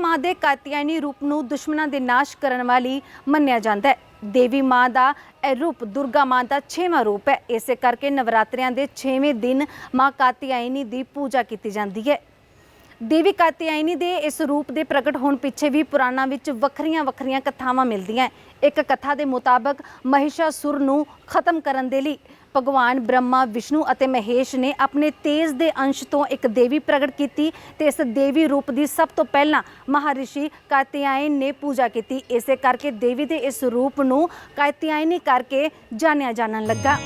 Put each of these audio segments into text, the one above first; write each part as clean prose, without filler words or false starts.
माँ के कात्यायनी रूप ਨੂੰ दुश्मनों के नाश करने वाली मन्निया जाता है। देवी माँ का यह रूप दुर्गा माँ का 6वां रूप है। इस करके नवरात्रियां के 6वें दिन माँ कात्यायनी की पूजा की जाती है। देवी कात्यायनी के इस रूप के प्रगट होने पिछे भी पुराणों में वक्रियां वक्रियां कथावां मिलदियां। एक कथा के मुताबक महिषासुर नूं खत्म करने के लिए भगवान ब्रह्मा विष्णु और महेश ने अपने तेज के अंश तो एक देवी प्रगट की। इस देवी रूप की सब तो पहला महर्षि कात्यायन ने पूजा की। इस करके देवी के इस रूप नूं कात्यायनी करके जानिया जानन लगा।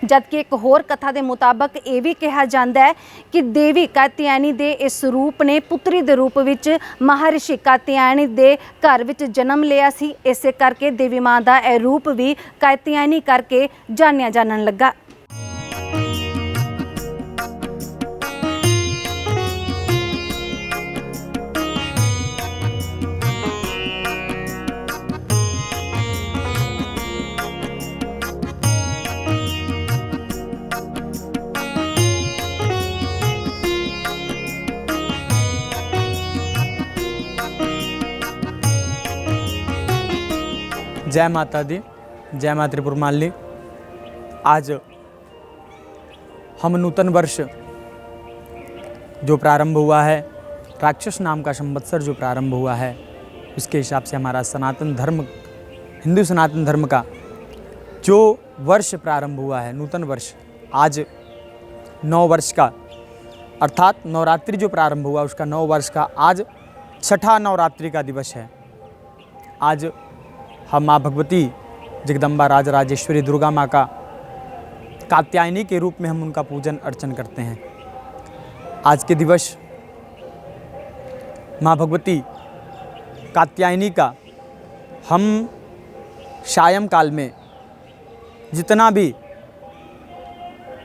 जबकि एक होर कथा के मुताबक ये भी कहा जाता है कि देवी कात्यायनी के इस रूप ने पुत्री के रूप में महर्षि कात्यायनी के घर में जन्म लिया सी। इस करके देवी माँ का यह रूप भी कात्यायनी करके जानिया जानन लगा। जय माता दी, जय माँ त्रिपुर माली। आज हम नूतन वर्ष जो प्रारंभ हुआ है, राक्षस नाम का संवत्सर जो प्रारंभ हुआ है, उसके हिसाब से हमारा सनातन धर्म, हिंदू सनातन धर्म का जो वर्ष प्रारंभ हुआ है, नूतन वर्ष, आज 9 वर्ष का, अर्थात नवरात्रि जो प्रारंभ हुआ उसका 9 वर्ष का आज छठा नवरात्रि का दिवस है। आज हम माँ भगवती जगदम्बा राजराजेश्वरी दुर्गा माँ का कात्यायनी के रूप में हम उनका पूजन अर्चन करते हैं। आज के दिवस माँ भगवती कात्यायनी का हम सायं काल में जितना भी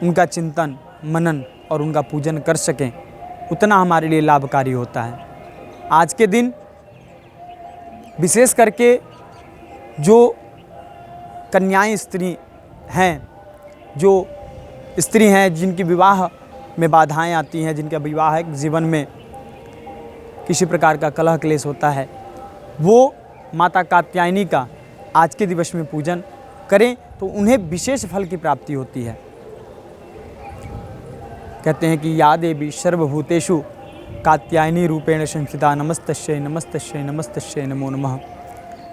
उनका चिंतन मनन और उनका पूजन कर सकें उतना हमारे लिए लाभकारी होता है। आज के दिन विशेष करके जो कन्याएं स्त्री हैं, जो स्त्री हैं जिनकी विवाह में बाधाएं आती हैं, जिनका वैवाहिक जीवन में किसी प्रकार का कलह क्लेश होता है, वो माता कात्यायनी का आज के दिवस में पूजन करें तो उन्हें विशेष फल की प्राप्ति होती है। कहते हैं कि या देवी सर्वभूतेषु कात्यायनी रूपेण संस्थिता नमस्तस्यै नमस्तस्यै नमस्तस्यै नमो नमः।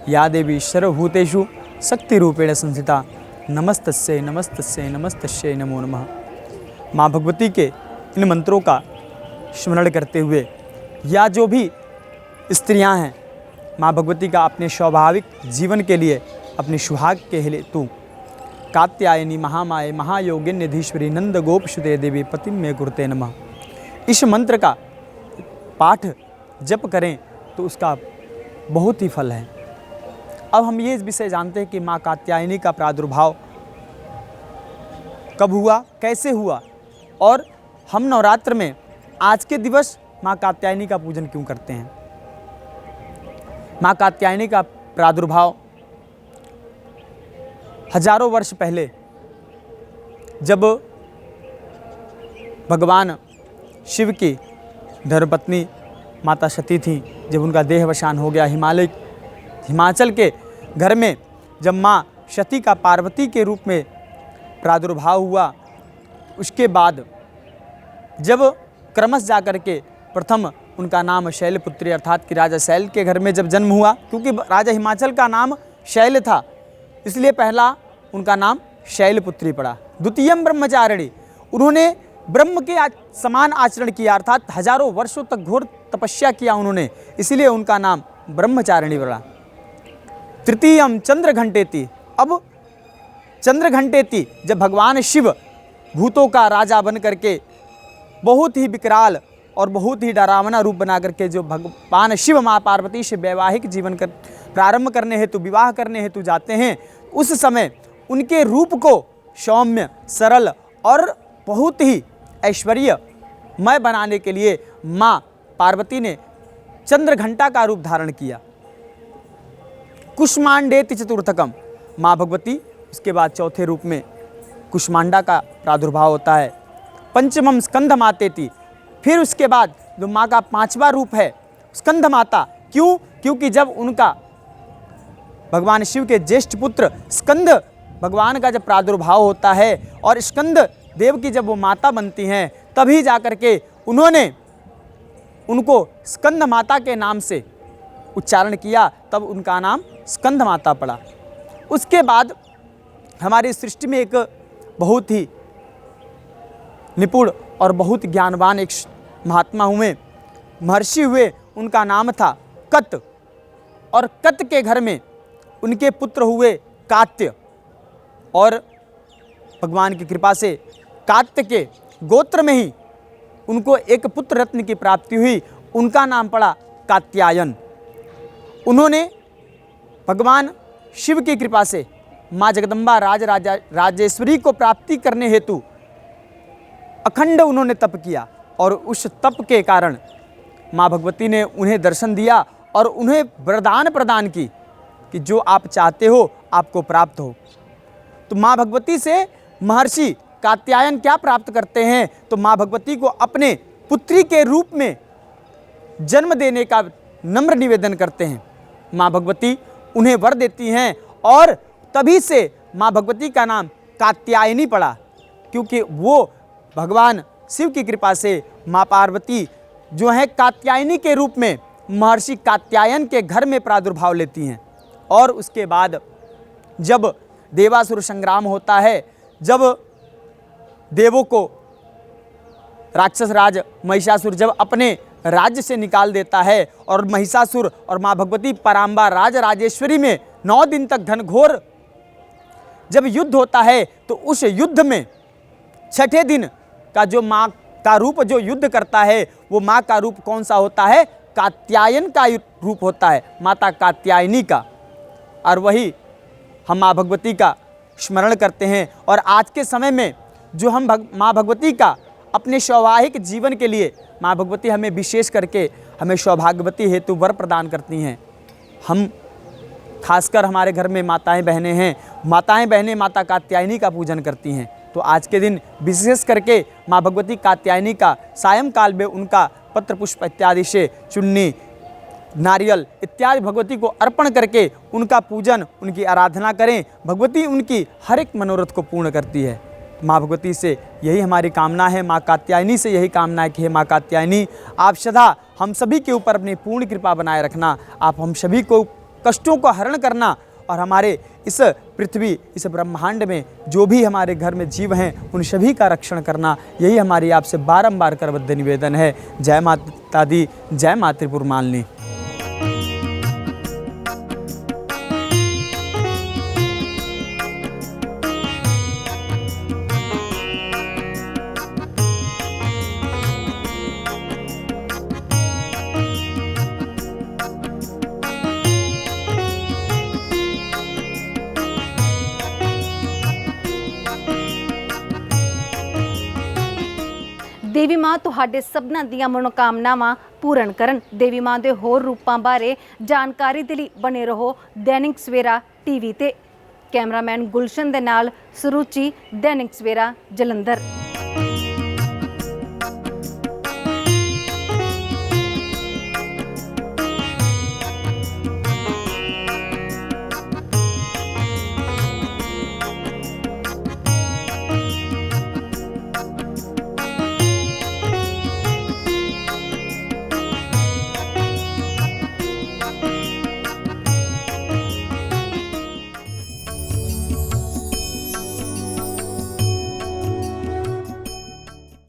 या देवी सर्वभूतेषु शक्ति रूपेण संस्थिता नमस्तस्यै नमस्तस्यै नमस्तस्यै नमो नमः। माँ भगवती के इन मंत्रों का स्मरण करते हुए या जो भी स्त्रियां हैं, माँ भगवती का अपने स्वाभाविक जीवन के लिए, अपने सुहाग के हेतु कात्यायनी महामाये महायोगिन्यधीश्वरी नंद गोपसुते देवी पतिं मे कुरुते नमः, इस मंत्र का पाठ जप करें तो उसका बहुत ही फल है। अब हम ये विषय जानते हैं कि माँ कात्यायनी का प्रादुर्भाव कब हुआ, कैसे हुआ, और हम नवरात्र में आज के दिवस माँ कात्यायनी का पूजन क्यों करते हैं। माँ कात्यायनी का प्रादुर्भाव हजारों वर्ष पहले जब भगवान शिव की धर्मपत्नी माता सती थी, जब उनका देहावसान हो गया, हिमाचल के घर में जब माँ सती का पार्वती के रूप में प्रादुर्भाव हुआ, उसके बाद जब क्रमश जाकर के प्रथम उनका नाम शैलपुत्री अर्थात कि राजा शैल के घर में जब जन्म हुआ, क्योंकि राजा हिमाचल का नाम शैल था इसलिए पहला उनका नाम शैलपुत्री पड़ा। द्वितीयम ब्रह्मचारिणी, उन्होंने ब्रह्म के समान आचरण किया, अर्थात हजारों वर्षों तक घोर तपस्या किया उन्होंने, इसलिए उनका नाम ब्रह्मचारिणी पड़ा। तृतीयम चंद्रघंटेति, अब चंद्रघंटेति जब भगवान शिव भूतों का राजा बन करके बहुत ही विकराल और बहुत ही डरावना रूप बना करके जो भगवान शिव माँ पार्वती से वैवाहिक जीवन कर प्रारंभ करने हेतु, विवाह करने हेतु जाते हैं, उस समय उनके रूप को सौम्य, सरल और बहुत ही ऐश्वर्यमय बनाने के लिए माँ पार्वती ने चंद्रघंटा का रूप धारण किया। कुष्मांडेति चतुर्थकम, माँ भगवती उसके बाद चौथे रूप में कुष्मांडा का प्रादुर्भाव होता है। पंचमम स्कंध मातेति, फिर उसके बाद जो माँ का पांचवा रूप है स्कंध माता। क्यों? क्योंकि जब उनका भगवान शिव के ज्येष्ठ पुत्र स्कंद भगवान का जब प्रादुर्भाव होता है और स्कंद देव की जब वो माता बनती हैं, तभी जाकर के उन्होंने उनको स्कंद माता के नाम से उच्चारण किया, तब उनका नाम स्कंद माता पड़ा। उसके बाद हमारी सृष्टि में एक बहुत ही निपुण और बहुत ज्ञानवान एक महात्मा हुए, महर्षि हुए, उनका नाम था कत। और कत के घर में उनके पुत्र हुए कात्य, और भगवान की कृपा से कात्य के गोत्र में ही उनको एक पुत्र रत्न की प्राप्ति हुई, उनका नाम पड़ा कात्यायन। उन्होंने भगवान शिव की कृपा से माँ जगदम्बा राजेश्वरी को प्राप्ति करने हेतु अखंड उन्होंने तप किया, और उस तप के कारण माँ भगवती ने उन्हें दर्शन दिया और उन्हें वरदान प्रदान की कि जो आप चाहते हो आपको प्राप्त हो। तो माँ भगवती से महर्षि कात्यायन क्या प्राप्त करते हैं? तो माँ भगवती को अपने पुत्री के रूप में जन्म देने का नम्र निवेदन करते हैं। माँ भगवती उन्हें वर देती हैं, और तभी से माँ भगवती का नाम कात्यायनी पड़ा, क्योंकि वो भगवान शिव की कृपा से माँ पार्वती जो है कात्यायनी के रूप में महर्षि कात्यायन के घर में प्रादुर्भाव लेती हैं। और उसके बाद जब देवासुर संग्राम होता है, जब देवों को राक्षस राज महिषासुर जब अपने राज्य से निकाल देता है, और महिषासुर और माँ भगवती पराम्बा राजेश्वरी में 9 दिन तक घनघोर जब युद्ध होता है, तो उस युद्ध में छठे दिन का जो माँ का रूप जो युद्ध करता है, वो माँ का रूप कौन सा होता है? कात्यायन का रूप होता है, माता कात्यायनी का। और वही हम माँ भगवती का स्मरण करते हैं। और आज के समय में जो हम माँ भगवती का अपने वैवाहिक जीवन के लिए माँ भगवती हमें विशेष करके हमें सौभाग्यवती हेतु वर प्रदान करती हैं। हम खासकर हमारे घर में माताएं बहनें हैं, माताएं बहनें माता कात्यायनी का पूजन करती हैं। तो आज के दिन विशेष करके माँ भगवती कात्यायनी का सायंकाल में उनका पत्र पुष्प इत्यादि से चुन्नी, नारियल इत्यादि भगवती को अर्पण करके उनका पूजन, उनकी आराधना करें। भगवती उनकी हर एक मनोरथ को पूर्ण करती है। माँ भगवती से यही हमारी कामना है, माँ कात्यायनी से यही कामना है कि हे माँ कात्यायनी, आप सदा हम सभी के ऊपर अपनी पूर्ण कृपा बनाए रखना, आप हम सभी को कष्टों को हरण करना, और हमारे इस पृथ्वी, इस ब्रह्मांड में जो भी हमारे घर में जीव हैं उन सभी का रक्षण करना, यही हमारी आपसे बारंबार करबद्ध निवेदन है। जय माता दी, जय माँ त्रिपुर मालिनी। देवी माँ ਤੁਹਾਡੇ ਸਭਨਾਂ ਦੀਆਂ ਮਨੋਕਾਮਨਾਵਾਂ ਪੂਰਨ ਕਰਨ। ਦੇਵੀ ਮਾँ ਦੇ ਹੋਰ ਰੂਪਾਂ ਬਾਰੇ ਜਾਣਕਾਰੀ ਦੇ ਲਈ ਬਣੇ ਰਹੋ ਦੈਨਿਕ ਸਵੇਰਾ ਟੀਵੀ ਤੇ। ਕੈਮਰਾਮੈਨ ਗੁਲਸ਼ਨ ਦੇ ਨਾਲ ਸੁਰੂਚੀ, ਦੈਨਿਕ ਸਵੇਰਾ ਜਲੰਧਰ।